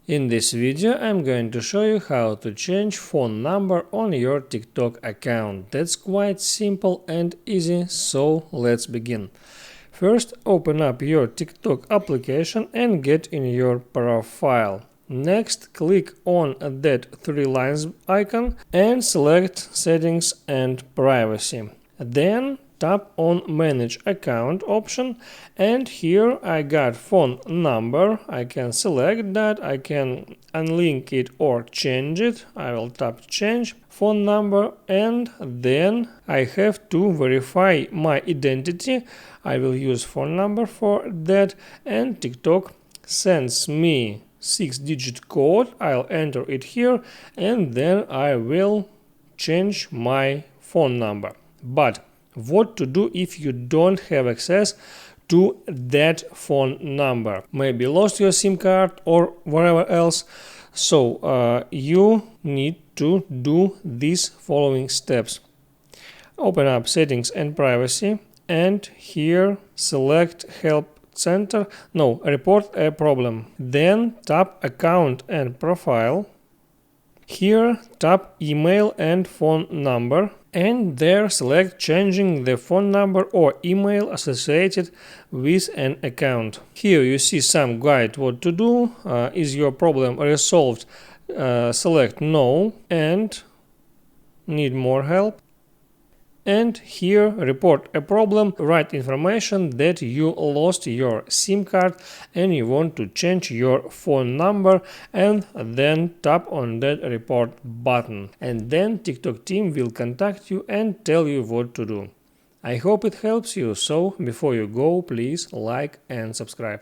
In this video I'm going to show you how to change phone number on your TikTok account. That's quite simple and easy, so let's begin. First, open up your TikTok application and get in your profile. Next, click on that three lines icon and select Settings and Privacy. Then tap on Manage Account option, and here I got phone number. I can select that, I can unlink it or change it. I will tap Change phone number, and then I have to verify my identity. I will use phone number for that, and TikTok sends me 6-digit code. I'll enter it here, and then I will change my phone number. But what to do if you don't have access to that phone number? Maybe lost your SIM card or whatever else. So you need to do these following steps. Open up Settings and Privacy, and here select Help Center. No, Report a Problem. Then tap Account and Profile. Here tap Email and Phone Number, and there select changing the phone number or email associated with an account. Here you see some guide what to do. Is your problem resolved? Select No, and need more help. And here report a problem, write information that you lost your SIM card and you want to change your phone number, and then tap on that report button. And then TikTok team will contact you and tell you what to do. I hope it helps you, so before you go, please like and subscribe.